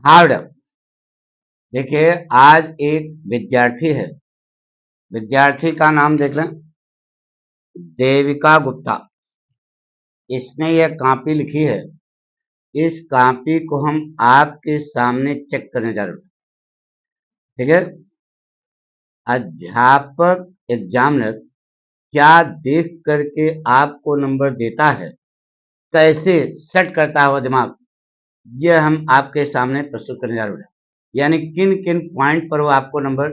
Hard. देखिए, आज एक विद्यार्थी है, विद्यार्थी का नाम देख लें, देविका गुप्ता। इसने यह कॉपी लिखी है। इस कॉपी को हम आपके सामने चेक करने जा रहे हैं। ठीक है। अध्यापक एग्जामिनर क्या देख करके आपको नंबर देता है, कैसे सेट करता है वो दिमाग, यह हम आपके सामने प्रस्तुत करने जा रहे हैं। यानी किन किन पॉइंट पर वो आपको नंबर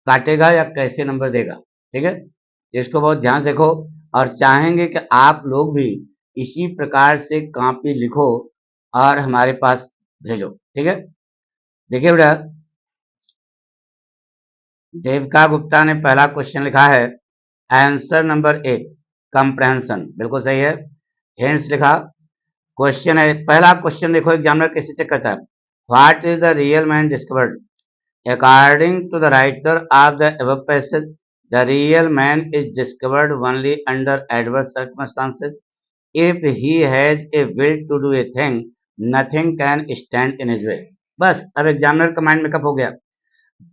काटेगा या कैसे नंबर देगा। ठीक है। इसको बहुत ध्यान से देखो और चाहेंगे कि आप लोग भी इसी प्रकार से कॉपी लिखो और हमारे पास भेजो। ठीक है। देखिए बेटा, देविका गुप्ता ने पहला क्वेश्चन लिखा है, आंसर नंबर 1 कंप्रहेंशन, बिल्कुल सही है। हिंट्स लिखा, क्वेश्चन है, पहला क्वेश्चन देखो एग्जामिनर कैसे चेक करता है। What is the real man discovered according to the writer of the above passage? The real man is discovered only under adverse circumstances. If he has a will to do a thing, nothing can stand in his way. बस अब examiner का mind makeup हो गया।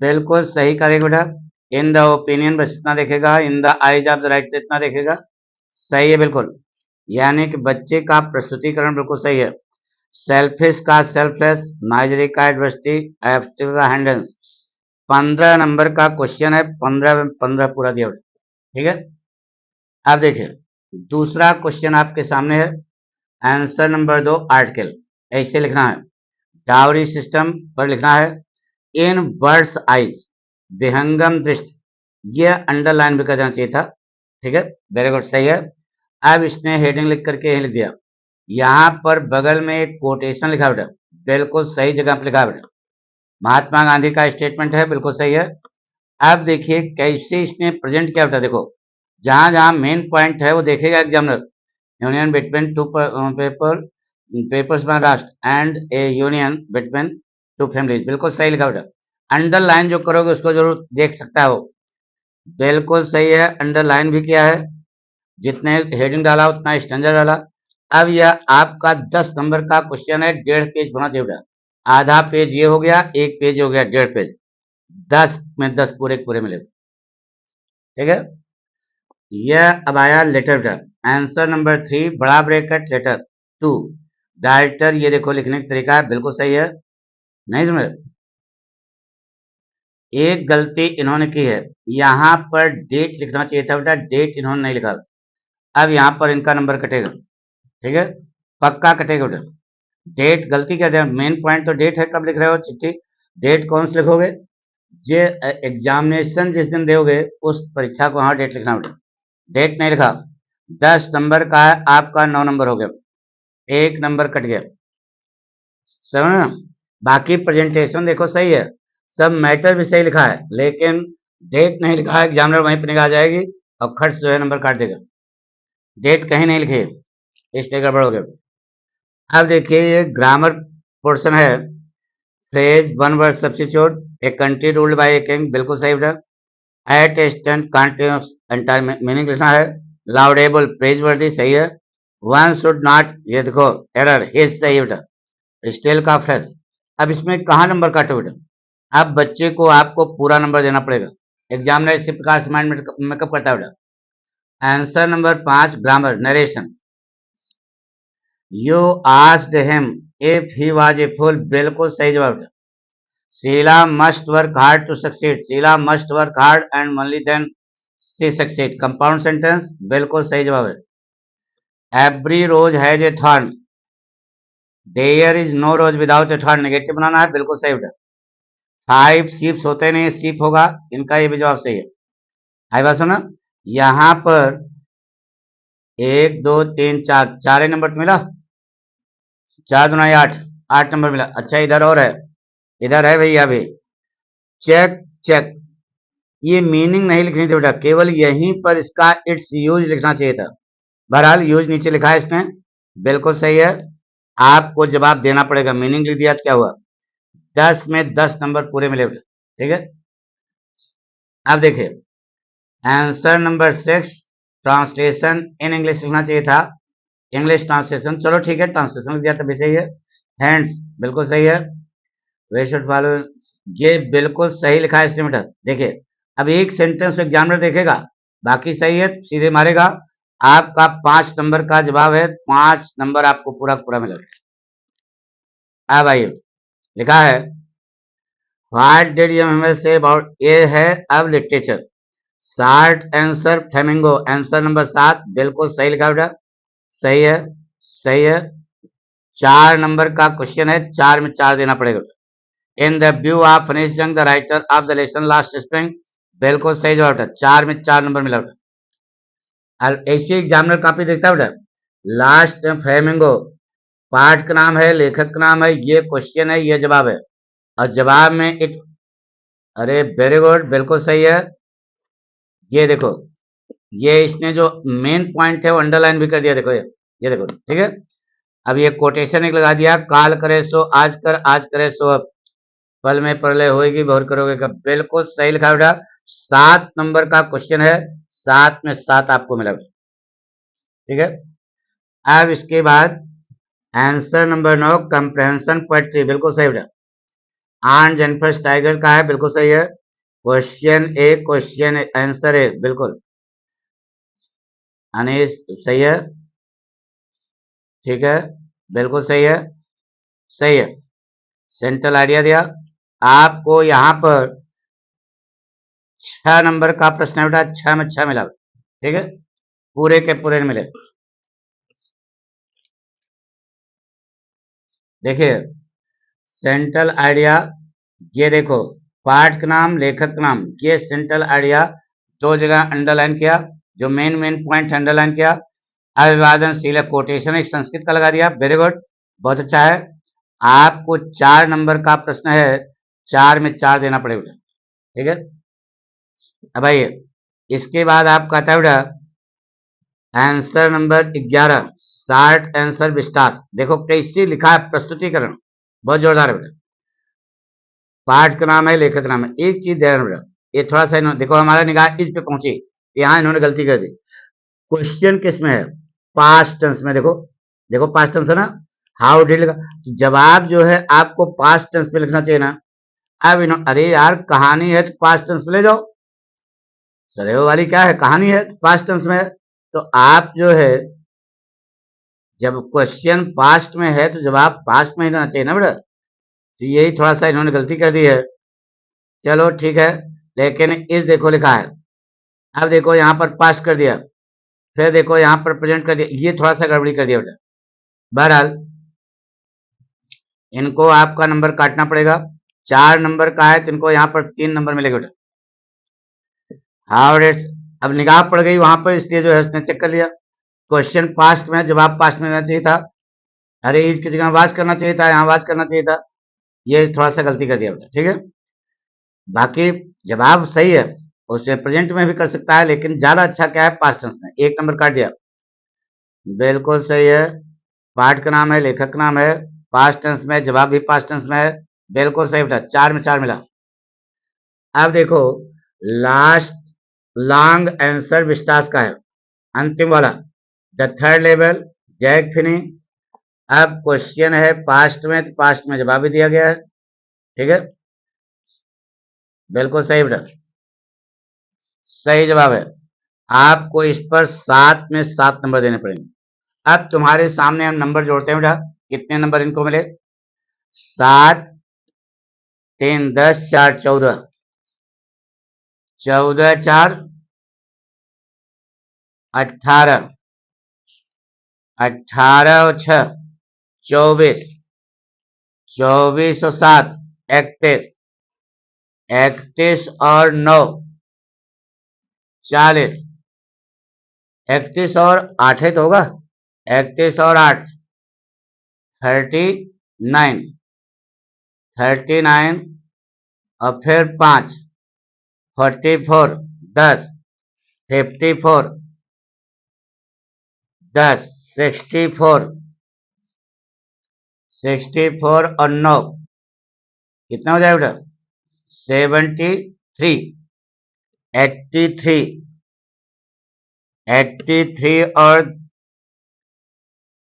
बिल्कुल सही करेगा बेटा। In the opinion बस इतना देखेगा, in the eyes of the writer इतना देखेगा। सही है बिल्कुल। यानी कि बच्चे का प्रस्तुतिकरण बिल्कुल सही है। सेल्फिश का सेल्फलेस, माइजरी का एडवर्सिटी, एब्स्टिव का हैंडेंस। 15 नंबर का क्वेश्चन है, 15 पूरा दिया। ठीक है। अब देखिए, दूसरा क्वेश्चन आपके सामने है, आंसर नंबर 2 आर्टिकल। ऐसे लिखना है, डाउरी सिस्टम पर लिखना है, इन बर्ड्स आइज, विहंगम दृष्टि। यह अंडरलाइन भी कर देना चाहिए था। ठीक है, वेरी गुड, सही है। अब इसने हेडिंग लिख करके यही लिख दिया। यहाँ पर बगल में एक कोटेशन लिखा बेटा, बिल्कुल सही जगह पर लिखा बेटा, महात्मा गांधी का स्टेटमेंट है, बिल्कुल सही है। अब देखिए कैसे इसने प्रेजेंट किया बेटा, देखो जहां जहां मेन पॉइंट है वो देखेगा examiner. Union between two papers by last and A union between two families, बिल्कुल सही लिखा बेटा। अंडरलाइन जो करोगे उसको जरूर देख सकता है वो, बिल्कुल सही है। अंडरलाइन भी किया है, जितने हेडिंग डाला उतना स्टैंडर्ड डाला। अब यह आपका 10 नंबर का क्वेश्चन है, 1.5 पेज होना चाहिए बेटा। आधा पेज ये हो गया, एक पेज हो गया 1.5 पेज, 10 में 10 पूरे पूरे मिले। ठीक है। यह अब आया लेटर बेटा, आंसर नंबर 3 बड़ा ब्रैकेट लेटर 2 डायरेक्टर। ये देखो लिखने का तरीका है, बिल्कुल सही है। नहीं समझ, एक गलती इन्होंने की है, यहाँ पर डेट लिखना चाहिए था बेटा, डेट इन्होंने नहीं लिखा। अब यहाँ पर इनका नंबर कटेगा। ठीक है, पक्का कटेगा बेटा। डेट गलती क्या है, मेन पॉइंट तो डेट है, कब लिख रहे हो चिट्ठी, डेट कौन से लिखोगे, जे एग्जामिनेशन जिस दिन दोगे उस परीक्षा को वहां डेट लिखना बेटा, डेट नहीं लिखा। 10 नंबर का है आपका, 9 नंबर हो गया, एक नंबर कट गया। समझ ना। बाकी प्रेजेंटेशन देखो सही है, सब मैटर भी सही लिखा है, लेकिन डेट नहीं लिखा है, एग्जामिनर वहीं पर निगाह जाएगी और खर्च जो है नंबर काट देगा। डेट कहीं नहीं लिखी, इसलिए गड़बड़ हो गया। अब देखिए ये ग्रामर पोर्शन है, phrase one word substitute, a country ruled by a king, बिल्कुल सही बेटा। एट ए स्टैंड कंटिन्यूस एंटायर मीनिंग लिखना है। लाउडेबल प्रेज वर्दी, सही है। वन शुड नॉट, ये देखो एरर, हिज, सही बेटा। स्टील का फ्रेश। अब इसमें कहाँ नंबर काटो बेटा, अब बच्चे को आपको पूरा नंबर देना पड़ेगा। एग्जामिनर इसी प्रकार से माइंड मेकअप करता है बेटा। Answer number 5 grammar narration, you asked him if he was a fool, बिल्कुल सही जवाब बेटा। Sheela must work hard to succeed, Sheela must work hard and only then she succeed, compound sentence, बिल्कुल सही जवाब है। Every rose has a thorn, there is no rose without a thorn, negative बनाना है, बिल्कुल सही बेटा। 5 सीप्स होते नहीं, सीप होगा, इनका ये भी जवाब सही है। आई बात सुना, यहाँ पर 1 2 3 4 चार ही नंबर तो मिला, 4 दूना 8, 8 नंबर मिला। अच्छा इधर और है, इधर है भैया अभी, चेक चेक, ये मीनिंग नहीं लिखनी थी बेटा, केवल यहीं पर इसका इट्स यूज लिखना चाहिए था। बहरहाल यूज नीचे लिखा है इसने, बिल्कुल सही है। आपको जवाब देना पड़ेगा, मीनिंग लिख दिया तो क्या हुआ, 10 में 10 नंबर पूरे मिले बेटा। ठीक है। अब देखिए answer number 6 translation in English लिखना चाहिए था, इंग्लिश ट्रांसलेशन, चलो ठीक है ट्रांसलेशन लिख दिया तभी सही है। हैंड्स, बिल्कुल सही है। वे शुड फॉलो, ये बिल्कुल सही लिखा है इसमें बेटा। देखिए अब एक सेंटेंस एग्जामिनर देखेगा, बाकी सही है सीधे मारेगा, आपका 5 नंबर का जवाब है, 5 नंबर आपको पूरा पूरा मिलेगा। अब आइए, लिखा है what did you say about, ये है अब literature. Short answer flamingo, answer number 7 बिल्कुल सही लिखा बेटा, सही है, सही है। 4 नंबर का क्वेश्चन है, 4 में 4 देना पड़ेगा। In the view of Funish Young the writer of the lesson last spring, बिल्कुल सही जवाब है, 4 में 4 नंबर मिला बेटा। और ऐसे एग्जामिनर कॉपी देखता है बेटा, लास्ट फ्लेमिंगो पाठ का नाम है, लेखक का नाम है, ये क्वेश्चन है, ये जवाब है, और जवाब में एक, अरे वेरी गुड, बिल्कुल सही है। ये देखो, ये इसने जो मेन पॉइंट है वो अंडरलाइन भी कर दिया, देखो ये देखो, ठीक है। अब ये कोटेशन एक लगा दिया, काल करे सो आज कर, आज करे सो अब, पल में प्रलय होएगी भोर करोगे कब, बिल्कुल सही लिखा बेटा। 7 नंबर का क्वेश्चन है, 7 में 7 आपको मिला, ठीक है। अब इसके बाद आंसर नंबर 9 कंप्रहेंशन पोएट्री, बिल्कुल सही बेटा। आन जेनिफर टाइगर का है, बिल्कुल सही है। Question A, question answer A, बिल्कुल अनिश सही है, ठीक है, बिल्कुल सही है, सही है। सेंट्रल आइडिया दिया आपको, यहां पर 6 नंबर का प्रश्न है बेटा, 6 में 6 मिला, ठीक है, पूरे के पूरे मिले। देखिए सेंट्रल आइडिया, ये देखो पाठ का नाम, लेखक का नाम, ये सेंट्रल आइडिया 2 जगह अंडरलाइन किया, जो मेन मेन पॉइंट अंडरलाइन किया। अभिवादनशील कोटेशन एक संस्कृत का लगा दिया, वेरी गुड, बहुत अच्छा है। आपको 4 नंबर का प्रश्न है, 4 में 4 देना पड़ेगा, ठीक है। अब आइए, इसके बाद आप कहता है बेटा answer number 11 short answer Vistas, देखो कैसे लिखा है, प्रस्तुतिकरण बहुत जोरदार है बेटा। पाठ का नाम है, लेखक का नाम है, एक चीज ध्यान बेटा, ये थोड़ा सा देखो हमारा निगाह इस पे पहुंची, यहाँ इन्होंने गलती कर दी। क्वेश्चन किस में है, पास्ट टेंस में, देखो देखो पास्ट टेंस है ना, हाउ डिड लिखा, तो जवाब जो है आपको पास्ट टेंस में लिखना चाहिए ना। अब अरे यार कहानी है तो पास्ट टेंस में ले जाओ, सदैव वाली क्या है, कहानी है पास्ट टेंस में है, तो आप जो है जब क्वेश्चन पास्ट में है तो जवाब पास्ट में ही रहना चाहिए ना बेटा, तो यही थोड़ा सा इन्होंने गलती कर दी है। चलो ठीक है, लेकिन इस देखो लिखा है, अब देखो यहाँ पर पास्ट कर दिया, फिर देखो यहाँ पर प्रेजेंट कर दिया, ये थोड़ा सा गड़बड़ी कर दिया बेटा। बहरहाल इनको आपका नंबर काटना पड़ेगा, 4 नंबर का है तो इनको यहाँ पर 3 नंबर मिलेगा बेटा। हाउ डिड, अब निगाह पड़ गई वहां पर, इसलिए जो है उसने चेक कर लिया, क्वेश्चन पास्ट में, जवाब पास्ट में रहना चाहिए था, अरे इसकी जगह वाज करना चाहिए था, यहाँ वाज करना चाहिए था, ये थोड़ा सा गलती कर दिया बेटा, ठीक है। बाकी जवाब सही है, उसे प्रेजेंट में भी कर सकता है, लेकिन ज्यादा अच्छा क्या है पास्ट टेंस में, 1 नंबर काट दिया, बिल्कुल सही है। पाठ का नाम है, लेखक का नाम है, पास्ट टेंस में, जवाब भी पास्ट टेंस में है, बिल्कुल सही बेटा, 4 में 4 मिला। अब देखो लास्ट लॉन्ग आंसर विस्तास का है, अंतिम वाला, द थर्ड लेवल जैक फिनी। अब क्वेश्चन है पास्ट में, तो पास्ट में जवाब भी दिया गया है, ठीक है, बिल्कुल सही बेटा, सही जवाब है। आपको इस पर 7 में 7 नंबर देने पड़ेंगे। अब तुम्हारे सामने हम नंबर जोड़ते हैं बेटा, कितने नंबर इनको मिले, 7 3 10 4 14, 14 4 18, 18 और 6 24, 24 और 7 31, 31 और 9 40, 31 और 8 है तो होगा, 31 और 8 39, 39 और फिर 5 44, 10 54, 10 64, 64 और 9 कितना हो जाएगा बेटा, 73, 83, 83 और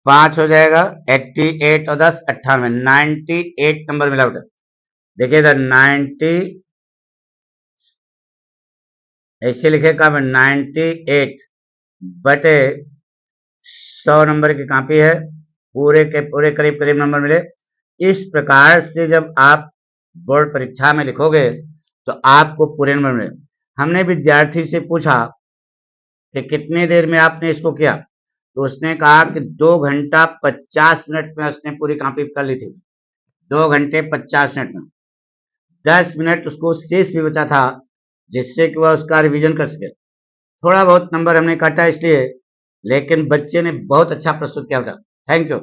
5 हो जाएगा 88 और 10 98, 98 नंबर मिला बेटा। देखिएगा 90, ऐसे लिखेगा 98 बटे 100 नंबर की कॉपी है, पूरे के पूरे करीब करीब नंबर मिले। इस प्रकार से जब आप बोर्ड परीक्षा में लिखोगे तो आपको पूरे नंबर मिले। हमने विद्यार्थी से पूछा कि कितनी देर में आपने इसको किया, तो उसने कहा कि 2 घंटा 50 मिनट में उसने पूरी कॉपी कर ली थी। 2 घंटे 50 मिनट में 10 मिनट उसको शेष भी बचा था, जिससे कि वह उसका रिवीजन कर सके। थोड़ा बहुत नंबर हमने काटा इसलिए, लेकिन बच्चे ने बहुत अच्छा प्रस्तुत किया था। Thank you.